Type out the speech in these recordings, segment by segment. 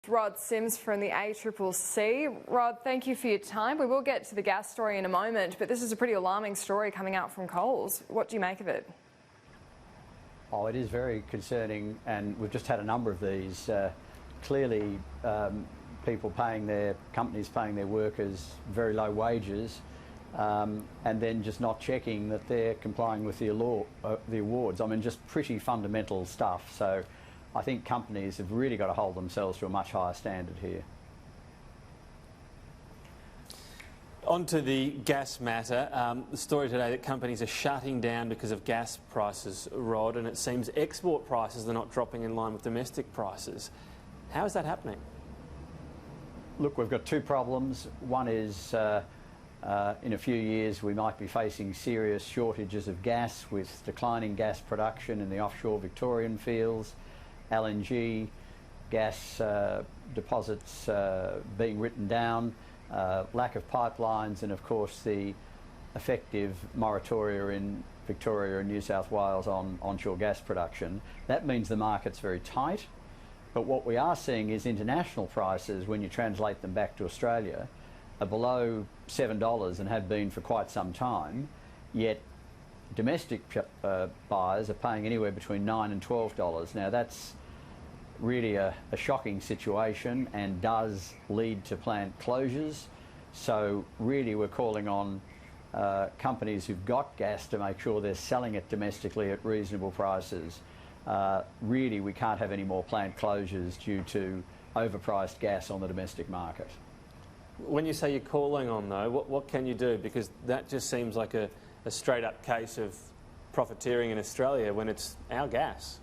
Rod Sims from the ACCC. Rod, thank you for your time. We will get to the gas story in a moment, but this is a pretty alarming story coming out from Coles. What do you make of it? Oh, it is very concerning, and we've just had a number of these. Clearly, people companies paying their workers very low wages, and then just not checking that they're complying with the awards. I mean, just pretty fundamental stuff. So I think companies have really got to hold themselves to a much higher standard here. On to the gas matter. The story today that companies are shutting down because of gas prices, Rod, and it seems export prices are not dropping in line with domestic prices. How is that happening? Look, we've got two problems. One is in a few years we might be facing serious shortages of gas with declining gas production in the offshore Victorian fields, LNG, gas deposits being written down, lack of pipelines, and of course the effective moratoria in Victoria and New South Wales on onshore gas production. That means the market's very tight, but what we are seeing is international prices, when you translate them back to Australia, are below $7 and have been for quite some time, yet domestic buyers are paying anywhere between $9 and $12. Now that's really a shocking situation and does lead to plant closures. So really we're calling on companies who've got gas to make sure they're selling it domestically at reasonable prices. Really we can't have any more plant closures due to overpriced gas on the domestic market. When you say you're calling on, though, what can you do? Because that just seems like a straight-up case of profiteering in Australia when it's our gas.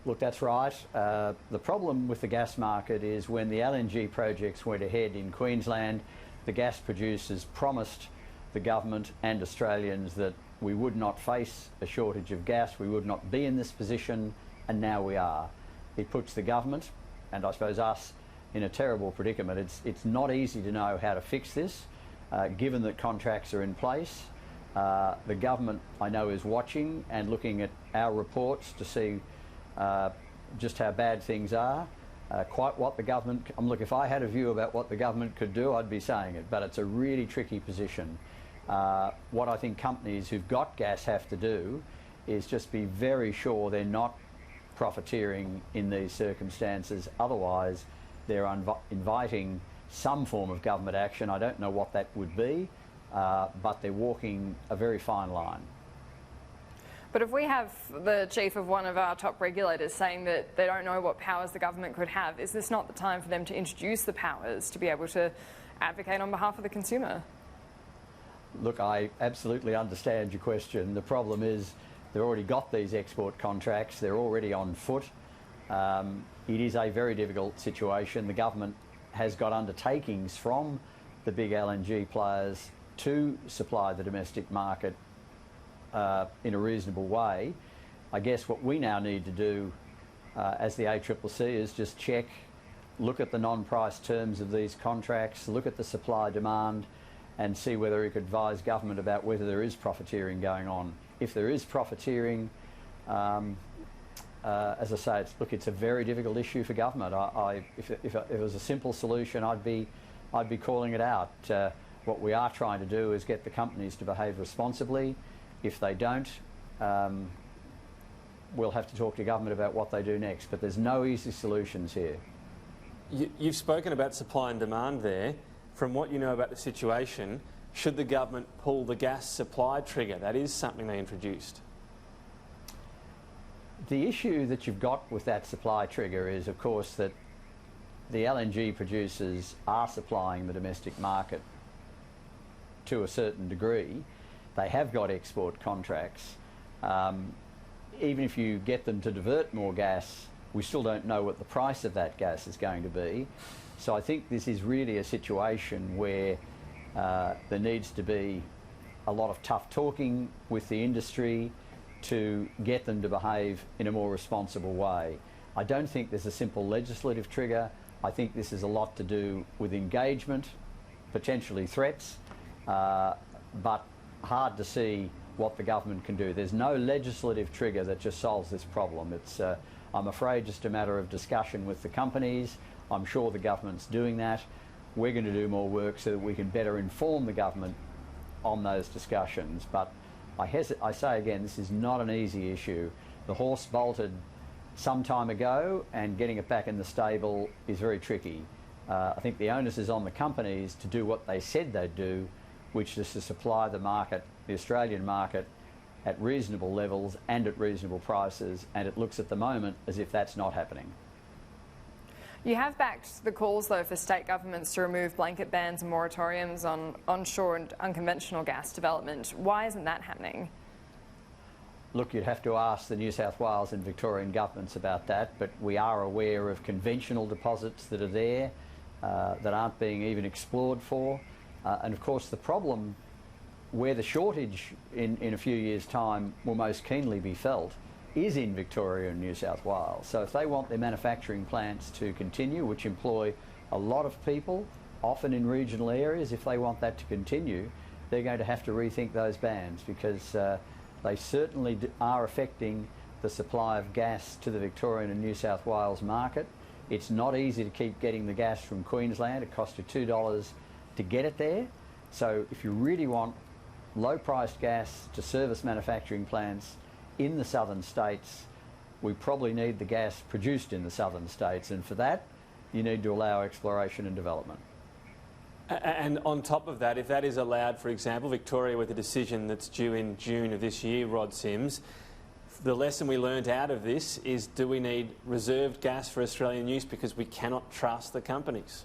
Look, that's right. The problem with the gas market is when the LNG projects went ahead in Queensland, the gas producers promised the government and Australians that we would not face a shortage of gas, we would not be in this position, and now we are. It puts the government, and I suppose us, in a terrible predicament. It's not easy to know how to fix this, given that contracts are in place. The government, I know, is watching and looking at our reports to see just how bad things are. Quite what the government... look, if I had a view about what the government could do, I'd be saying it, but it's a really tricky position. What I think companies who've got gas have to do is just be very sure they're not profiteering in these circumstances. Otherwise, they're inviting some form of government action. I don't know what that would be, but they're walking a very fine line. But if we have the chief of one of our top regulators saying that they don't know what powers the government could have, is this not the time for them to introduce the powers to be able to advocate on behalf of the consumer? Look, I absolutely understand your question. The problem is they've already got these export contracts. They're already on foot. It is a very difficult situation. The government has got undertakings from the big LNG players to supply the domestic market in a reasonable way. I guess what we now need to do as the ACCC is just check, look at the non-price terms of these contracts, look at the supply-demand, and see whether we could advise government about whether there is profiteering going on. If there is profiteering, as I say, it's a very difficult issue for government. If it was a simple solution, I'd be calling it out. What we are trying to do is get the companies to behave responsibly. If they don't, we'll have to talk to government about what they do next. But there's no easy solutions here. You've spoken about supply and demand there. From what you know about the situation, should the government pull the gas supply trigger? That is something they introduced. The issue that you've got with that supply trigger is, of course, that the LNG producers are supplying the domestic market to a certain degree. They have got export contracts. Even if you get them to divert more gas, we still don't know what the price of that gas is going to be. So I think this is really a situation where there needs to be a lot of tough talking with the industry to get them to behave in a more responsible way. I don't think there's a simple legislative trigger. I think this is a lot to do with engagement, potentially threats, but hard to see what the government can do. There's no legislative trigger that just solves this problem. I'm afraid just a matter of discussion with the companies. I'm sure the government's doing that. We're going to do more work so that we can better inform the government on those discussions. But I say again, this is not an easy issue. The horse bolted some time ago, and getting it back in the stable is very tricky. I think the onus is on the companies to do what they said they'd do, which is to supply the market, the Australian market, at reasonable levels and at reasonable prices, and it looks at the moment as if that's not happening. You have backed the calls, though, for state governments to remove blanket bans and moratoriums on onshore and unconventional gas development. Why isn't that happening? Look, you'd have to ask the New South Wales and Victorian governments about that, but we are aware of conventional deposits that are there that aren't being even explored for. And of course, the problem where the shortage in a few years' time will most keenly be felt is in Victoria and New South Wales. So if they want their manufacturing plants to continue, which employ a lot of people, often in regional areas, if they want that to continue, they're going to have to rethink those bans, because they certainly are affecting the supply of gas to the Victorian and New South Wales market. It's not easy to keep getting the gas from Queensland. It costs you $2 to get it there. So if you really want low-priced gas to service manufacturing plants in the southern states, we probably need the gas produced in the southern states, and for that you need to allow exploration and development. And on top of that, if that is allowed, for example, Victoria with a decision that's due in June of this year, Rod Sims, the lesson we learnt out of this is, do we need reserved gas for Australian use because we cannot trust the companies?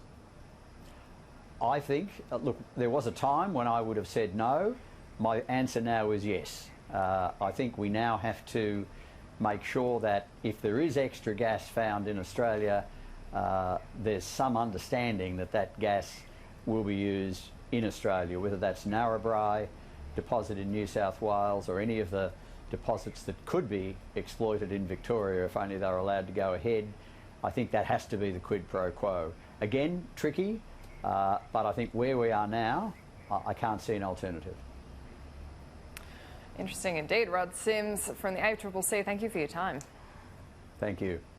I think, look, there was a time when I would have said no. My answer now is yes. I think we now have to make sure that if there is extra gas found in Australia, there's some understanding that that gas will be used in Australia, whether that's Narrabri deposit in New South Wales or any of the deposits that could be exploited in Victoria if only they're allowed to go ahead. I think that has to be the quid pro quo. Again, tricky, but I think where we are now, I can't see an alternative. Interesting indeed. Rod Sims from the ACCC, thank you for your time. Thank you.